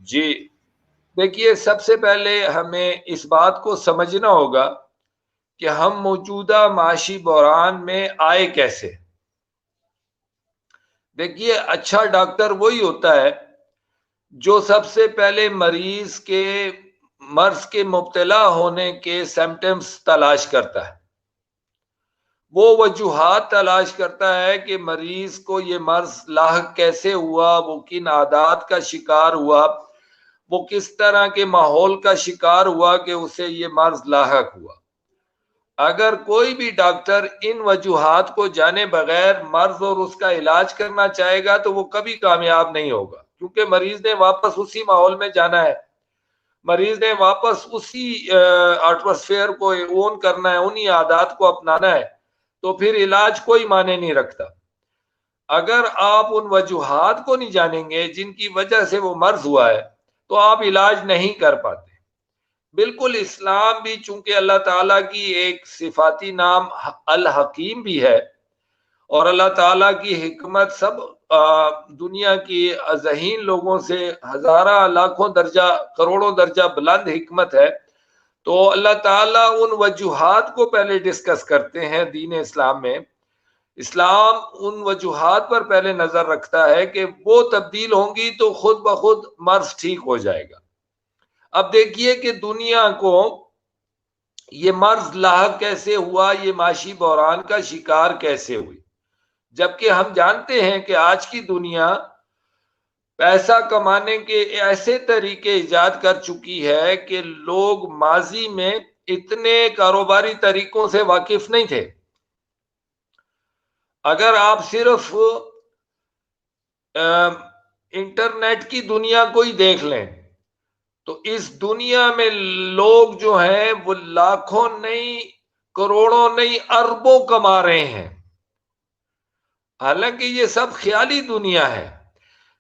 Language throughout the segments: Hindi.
जी, देखिए सबसे पहले हमें इस बात को समझना होगा कि हम मौजूदा माशी बहरान में आए कैसे। देखिए अच्छा डॉक्टर वही होता है जो सबसे पहले मरीज के मर्ज के मुब्तला होने के सिम्टम्स तलाश करता है। वो वजूहात तलाश करता है कि मरीज को ये मर्ज लाहक कैसे हुआ, वो किन आदात का शिकार हुआ, वो किस तरह के माहौल का शिकार हुआ कि उसे ये मर्ज लाहक हुआ। अगर कोई भी डॉक्टर इन वजूहात को जाने बगैर मर्ज और उसका इलाज करना चाहेगा तो वो कभी कामयाब नहीं होगा, क्योंकि मरीज ने वापस उसी माहौल में जाना है, मरीज ने वापस उसी एटमॉस्फेयर को ओन करना है, उन्हीं आदात को अपनाना है, तो फिर इलाज कोई माने नहीं रखता। अगर आप उन वजूहात को नहीं जानेंगे जिनकी वजह से वो मर्ज हुआ है तो आप इलाज नहीं कर पाते। बिल्कुल इस्लाम भी चूंकि अल्लाह ताला की एक सिफाती नाम अल हकीम भी है और अल्लाह ताला की हिकमत सब दुनिया की अज़हीन लोगों से हजारा लाखों दर्जा करोड़ों दर्जा बुलंद हिकमत है, तो अल्लाह ताला उन वजूहात को पहले डिस्कस करते हैं दीन इस्लाम में। इस्लाम उन वजूहात पर पहले नजर रखता है कि वो तब्दील होंगी तो खुद ब खुद मर्ज ठीक हो जाएगा। अब देखिए कि दुनिया को ये मर्ज लाहक कैसे हुआ, ये माशी बहरान का शिकार कैसे हुई, जबकि हम जानते हैं कि आज की दुनिया पैसा कमाने के ऐसे तरीके इजाद कर चुकी है कि लोग माजी में इतने कारोबारी तरीकों से वाकिफ नहीं थे। अगर आप सिर्फ इंटरनेट की दुनिया को ही देख लें तो इस दुनिया में लोग जो हैं वो लाखों नहीं, करोड़ों नहीं, अरबों कमा रहे हैं। हालांकि ये सब ख्याली दुनिया है,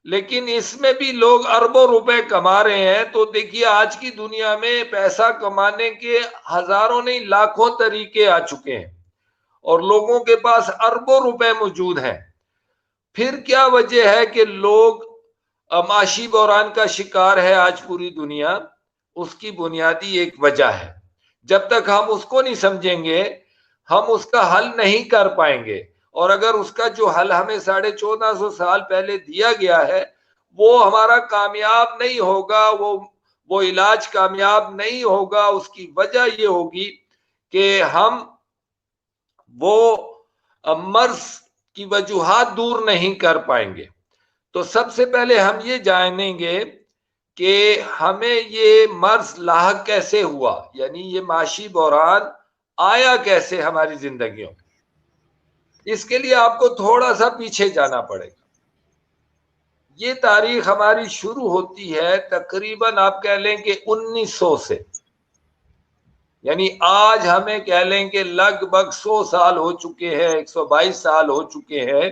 लेकिन इसमें भी लोग अरबों रुपए कमा रहे हैं। तो देखिए आज की दुनिया में पैसा कमाने के हजारों नहीं लाखों तरीके आ चुके हैं और लोगों के पास अरबों रुपए मौजूद हैं। फिर क्या वजह है कि लोग माशी बहरान का शिकार है आज पूरी दुनिया? उसकी बुनियादी एक वजह है, जब तक हम उसको नहीं समझेंगे हम उसका हल नहीं कर पाएंगे। और अगर उसका जो हल हमें 1450 साल पहले दिया गया है वो हमारा कामयाब नहीं होगा, वो इलाज कामयाब नहीं होगा, उसकी वजह ये होगी कि हम वो मर्ज की वजूहात दूर नहीं कर पाएंगे। तो सबसे पहले हम ये जानेंगे कि हमें ये मर्ज लाहक कैसे हुआ, यानी ये माशी बहरान आया कैसे हमारी जिंदगियों में। इसके लिए आपको थोड़ा सा पीछे जाना पड़ेगा। ये तारीख हमारी शुरू होती है तकरीबन आप कह लें कि 1900 से, यानी आज हमें कह लें कि लगभग 100 साल हो चुके हैं, 122 साल हो चुके हैं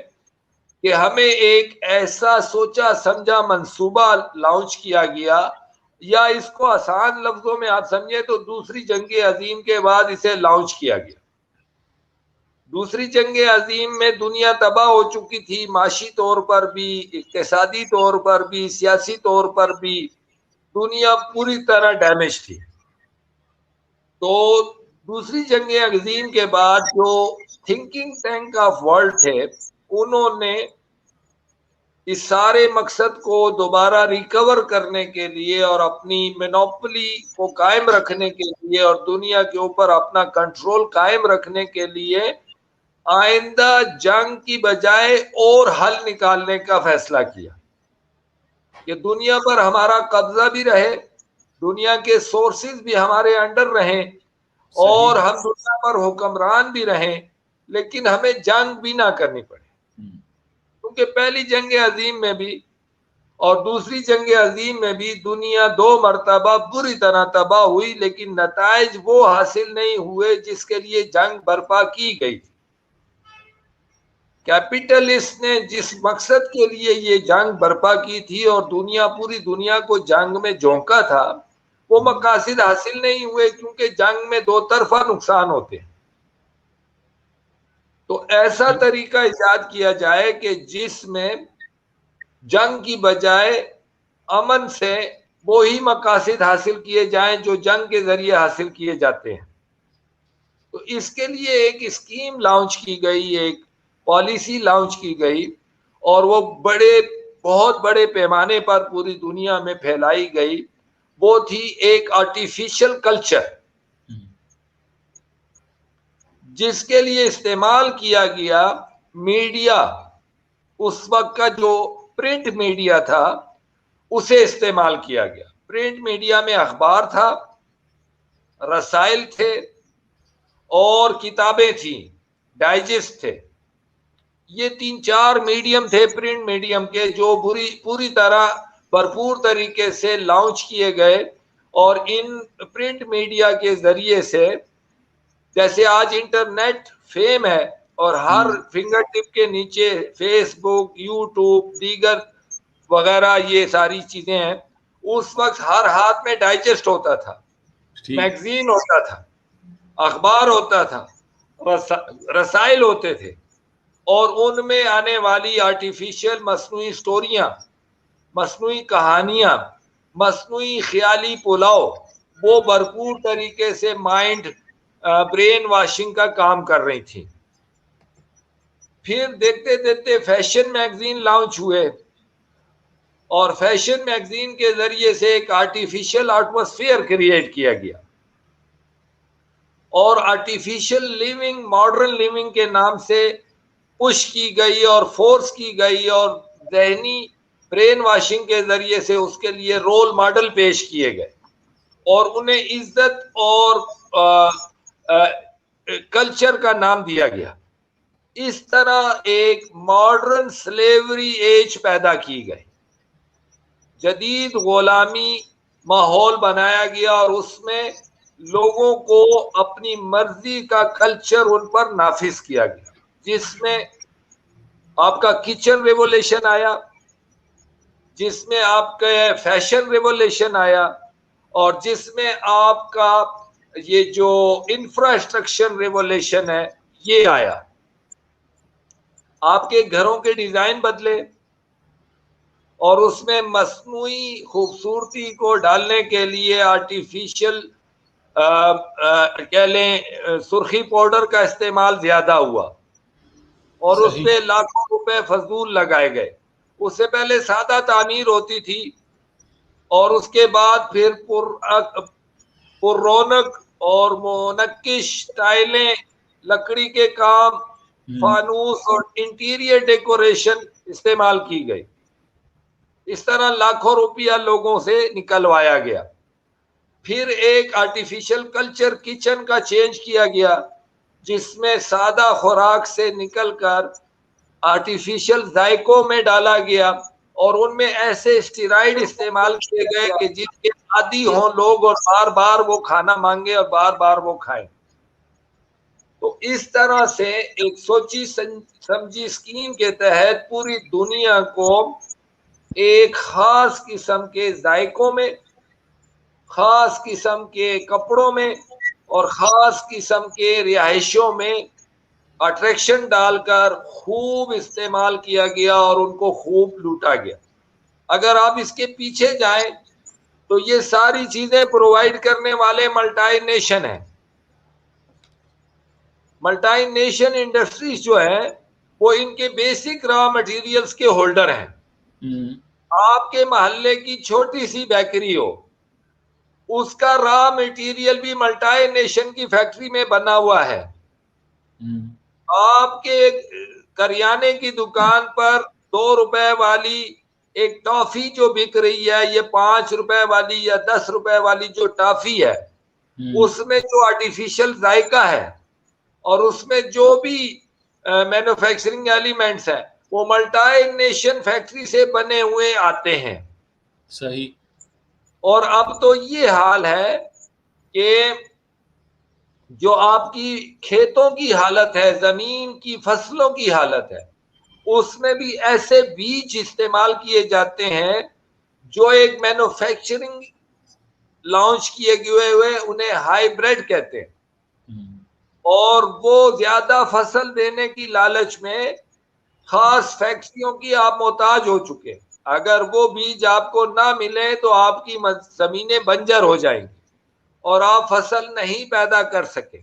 कि हमें एक ऐसा सोचा समझा मंसूबा लॉन्च किया गया, या इसको आसान लफ्जों में आप समझे तो दूसरी जंग अजीम के बाद इसे लॉन्च किया गया। दूसरी जंग अजीम में दुनिया तबाह हो चुकी थी, माशी तौर पर भी, इक्तिसादी तौर पर भी, सियासी तौर पर भी दुनिया पूरी तरह डैमेज थी। तो दूसरी जंग अजीम के बाद जो थिंकिंग टैंक ऑफ वर्ल्ड थे उन्होंने इस सारे मकसद को दोबारा रिकवर करने के लिए और अपनी मोनोपोली को कायम रखने के लिए और दुनिया के ऊपर अपना कंट्रोल कायम रखने के लिए आइंदा जंग की बजाय और हल निकालने का फैसला किया कि दुनिया पर हमारा कब्जा भी रहे, दुनिया के सोर्सेज भी हमारे अंडर रहें और हम दुनिया पर हुक्मरान भी रहें, लेकिन हमें जंग भी ना करनी पड़े। क्योंकि पहली जंग अजीम में भी और दूसरी जंग अजीम में भी दुनिया 2 मरतबा बुरी तरह तबाह हुई, लेकिन नताइज वो हासिल नहीं हुए जिसके लिए जंग बर्पा की गई। कैपिटलिस्ट ने जिस मकसद के लिए ये जंग बर्पा की थी और पूरी दुनिया को जंग में झोंका था, वो मकासद हासिल नहीं हुए, क्योंकि जंग में 2 तरफा नुकसान होते हैं। तो ऐसा तरीका इजाद किया जाए कि जिसमें जंग की बजाय अमन से वो ही मकासद हासिल किए जाएं जो जंग के जरिए हासिल किए जाते हैं। तो इसके लिए एक स्कीम लॉन्च की गई, एक पॉलिसी लॉन्च की गई, और वो बहुत बड़े पैमाने पर पूरी दुनिया में फैलाई गई। वो थी एक आर्टिफिशियल कल्चर, जिसके लिए इस्तेमाल किया गया मीडिया, उस वक्त का जो प्रिंट मीडिया था उसे इस्तेमाल किया गया। प्रिंट मीडिया में अखबार था, रसाइल थे और किताबें थी, डाइजेस्ट थे। ये 3-4 मीडियम थे प्रिंट मीडियम के, जो पूरी तरह भरपूर तरीके से लॉन्च किए गए। और इन प्रिंट मीडिया के जरिए से, जैसे आज इंटरनेट फेम है और हर फिंगर टिप के नीचे फेसबुक, यूट्यूब, दीगर वगैरह ये सारी चीजें हैं, उस वक्त हर हाथ में डाइजेस्ट होता था, मैगजीन होता था, अखबार होता था, रसाइल होते थे, और उनमें आने वाली आर्टिफिशियल मसनूई स्टोरियां, मसनूई कहानियां, मसनूई ख्याली पुलाव, वो भरपूर तरीके से माइंड ब्रेन वॉशिंग का काम कर रही थी। फिर देखते देखते फैशन मैगजीन लॉन्च हुए, और फैशन मैगजीन के जरिए से एक आर्टिफिशियल एटमॉस्फेयर क्रिएट किया गया, और आर्टिफिशियल लिविंग, मॉडर्न लिविंग के नाम से पुश की गई और फोर्स की गई, और जहनी ब्रेन वॉशिंग के जरिए से उसके लिए रोल मॉडल पेश किए गए, और उन्हें इज्जत और कल्चर का नाम दिया गया। इस तरह एक मॉडर्न स्लेवरी एज पैदा की गई, जदीद गुलामी माहौल बनाया गया, और उसमें लोगों को अपनी मर्जी का कल्चर उन पर नाफिज किया गया, जिसमें आपका किचन रेवोल्यूशन आया, जिसमें आपका फैशन रेवोल्यूशन आया, और जिसमें आपका ये जो इंफ्रास्ट्रक्चर रेवोल्यूशन है ये आया। आपके घरों के डिजाइन बदले, और उसमें मस्नूई खूबसूरती को डालने के लिए आर्टिफिशियल कह लें सुर्खी पाउडर का इस्तेमाल ज्यादा हुआ, और उस पे लाखों रुपए फजूल लगाए गए। उससे पहले सादा तामीर होती थी, और उसके बाद फिर पुररौनक और मुनक्किश टाइलें, लकड़ी के काम, फानूस और इंटीरियर डेकोरेशन इस्तेमाल की गई। इस तरह लाखों रुपया लोगों से निकलवाया गया। फिर एक आर्टिफिशियल कल्चर किचन का चेंज किया गया, जिसमें सादा खुराक से निकलकर आर्टिफिशियल जायकों में डाला गया, और उनमें ऐसे स्टेरॉइड इस्तेमाल किए गए कि जिनके आदी हों लोग और बार बार वो खाना मांगे और बार बार वो खाएं। तो इस तरह से एक सोची समझी स्कीम के तहत पूरी दुनिया को एक खास किस्म के जायकों में, खास किस्म के कपड़ों में और खास किस्म के रिहायशों में अट्रैक्शन डालकर खूब इस्तेमाल किया गया, और उनको खूब लूटा गया। अगर आप इसके पीछे जाएं तो ये सारी चीजें प्रोवाइड करने वाले मल्टी नेशन है। मल्टी नेशन इंडस्ट्रीज जो है वो इनके बेसिक रॉ मटेरियल्स के होल्डर हैं। आपके मोहल्ले की छोटी सी बेकरी हो, उसका रॉ मटेरियल भी मल्टी नेशन की फैक्ट्री में बना हुआ है। आपके करियाने की दुकान पर 2 रुपए वाली एक टॉफी जो बिक रही है, ये 5 रुपए वाली या 10 रुपए वाली जो टॉफी है, उसमें जो आर्टिफिशियल जायका है और उसमें जो भी मैन्युफैक्चरिंग एलिमेंट्स हैं वो मल्टी नेशन फैक्ट्री से बने हुए आते हैं। सही। और अब तो ये हाल है कि जो आपकी खेतों की हालत है, जमीन की फसलों की हालत है, उसमें भी ऐसे बीज इस्तेमाल किए जाते हैं जो एक मैन्युफैक्चरिंग लॉन्च किए हुए उन्हें हाइब्रिड कहते हैं, और वो ज्यादा फसल देने की लालच में खास फैक्ट्रियों की आप मोहताज हो चुके हैं। अगर वो बीज आपको ना मिले तो आपकी जमीनें बंजर हो जाएंगी और आप फसल नहीं पैदा कर सके।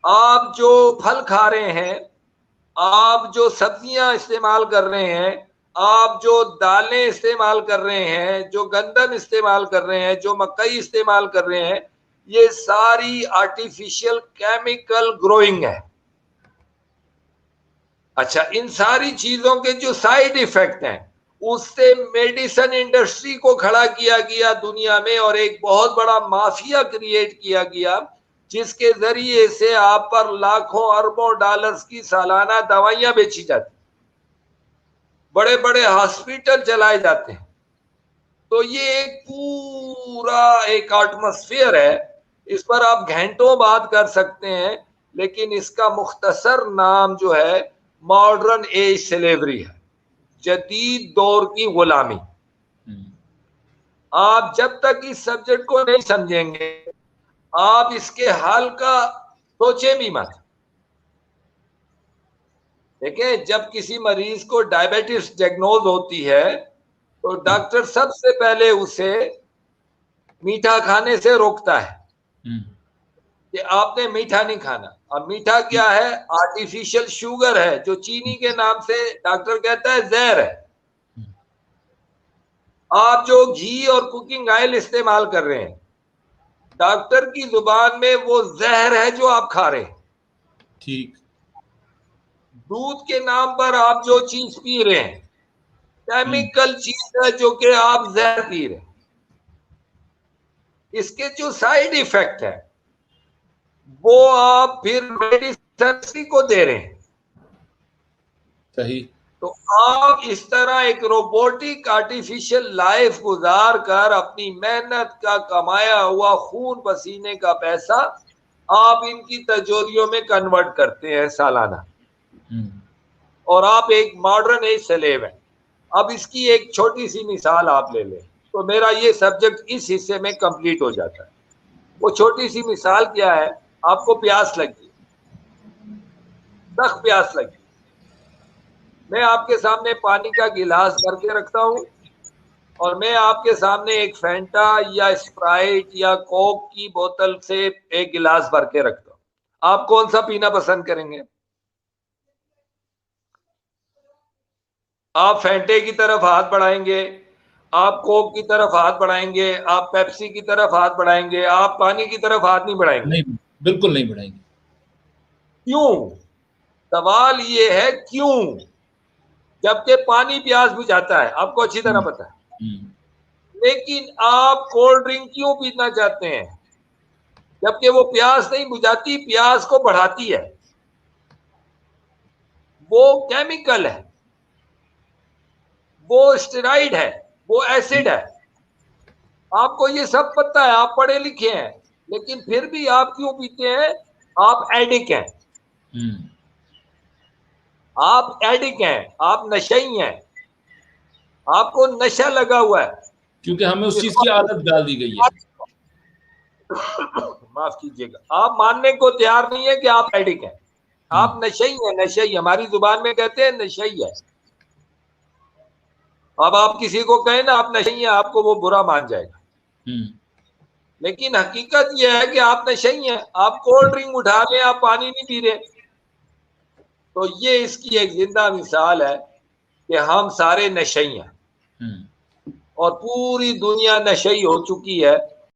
आप जो फल खा रहे हैं, आप जो सब्जियां इस्तेमाल कर रहे हैं, आप जो दालें इस्तेमाल कर रहे हैं, जो गंदम इस्तेमाल कर रहे हैं, जो मकई इस्तेमाल कर रहे हैं, ये सारी आर्टिफिशियल केमिकल ग्रोइंग है। अच्छा, इन सारी चीजों के जो साइड इफेक्ट हैं, उससे मेडिसिन इंडस्ट्री को खड़ा किया गया दुनिया में और एक बहुत बड़ा माफिया क्रिएट किया गया, जिसके जरिए से आप पर लाखों अरबों डॉलर्स की सालाना दवाइयां बेची जाती, बड़े बड़े हॉस्पिटल चलाए जाते हैं। तो ये एक पूरा एक एटमॉस्फेयर है, इस पर आप घंटों बात कर सकते हैं, लेकिन इसका मुख्तसर नाम जो है मॉडर्न एज स्लेवरी है, जदीद दौर की गुलामी। आप जब तक इस सब्जेक्ट को नहीं समझेंगे, आप इसके हल का सोचे भी मत। देखिए, जब किसी मरीज को डायबिटीज डायग्नोज होती है तो डॉक्टर सबसे पहले उसे मीठा खाने से रोकता है कि आपने मीठा नहीं खाना। अब मीठा क्या है? आर्टिफिशियल शुगर है, जो चीनी के नाम से डॉक्टर कहता है जहर है। आप जो घी और कुकिंग ऑयल इस्तेमाल कर रहे हैं, डॉक्टर की जुबान में वो जहर है जो आप खा रहे हैं। ठीक। दूध के नाम पर आप जो चीज पी रहे हैं, केमिकल चीज है जो कि आप जहर पी रहे हैं। इसके जो साइड इफेक्ट है वो आप फिर मेडिसिन को दे रहे हैं। सही। तो आप इस तरह एक रोबोटिक आर्टिफिशियल लाइफ गुजार कर अपनी मेहनत का कमाया हुआ खून पसीने का पैसा आप इनकी तिजोरियों में कन्वर्ट करते हैं सालाना, और आप एक मॉडर्न एज स्लेव हैं। अब इसकी एक छोटी सी मिसाल आप ले लें तो मेरा ये सब्जेक्ट इस हिस्से में कंप्लीट हो जाता है। वो छोटी सी मिसाल क्या है? आपको प्यास लगी, सख्त प्यास लगी, मैं आपके सामने पानी का गिलास भर के रखता हूं और मैं आपके सामने एक फैंटा या स्प्राइट या कोक की बोतल से एक गिलास भर के रखता हूं। आप कौन सा पीना पसंद करेंगे? आप फैंटे की तरफ हाथ बढ़ाएंगे, आप कोक की तरफ हाथ बढ़ाएंगे, आप पेप्सी की तरफ हाथ बढ़ाएंगे, आप पानी की तरफ हाथ नहीं बढ़ाएंगे? नहीं, बिल्कुल नहीं बढ़ाएंगे। क्यों? सवाल ये है क्यों? जबकि पानी प्यास बुझाता है, आपको अच्छी तरह पता है। लेकिन आप कोल्ड ड्रिंक क्यों पीना चाहते हैं? जबकि वो प्यास नहीं बुझाती, प्यास को बढ़ाती है। वो केमिकल है, वो स्टेरॉइड है, वो एसिड है। आपको ये सब पता है, आप पढ़े लिखे हैं, लेकिन फिर भी आप क्यों पीते हैं? आप एडिक्ट हैं। आप एडिक्ट हैं, आप नशई हैं, आपको नशा लगा हुआ है, क्योंकि हमें उस चीज की आदत डाल दी गई है। माफ कीजिएगा, आप मानने को तैयार नहीं है कि आप एडिक्ट हैं, आप नशई हैं। नशई, हमारी जुबान में कहते हैं नशई है। अब आप किसी को कहें ना आप नशई हैं, आपको वो बुरा मान जाएगा, लेकिन हकीकत यह है कि आप नशई हैं। आप कोल्ड ड्रिंक उठा लें, आप पानी नहीं पी रहे। तो ये इसकी एक जिंदा मिसाल है कि हम सारे नशई हैं और पूरी दुनिया नशई हो चुकी है।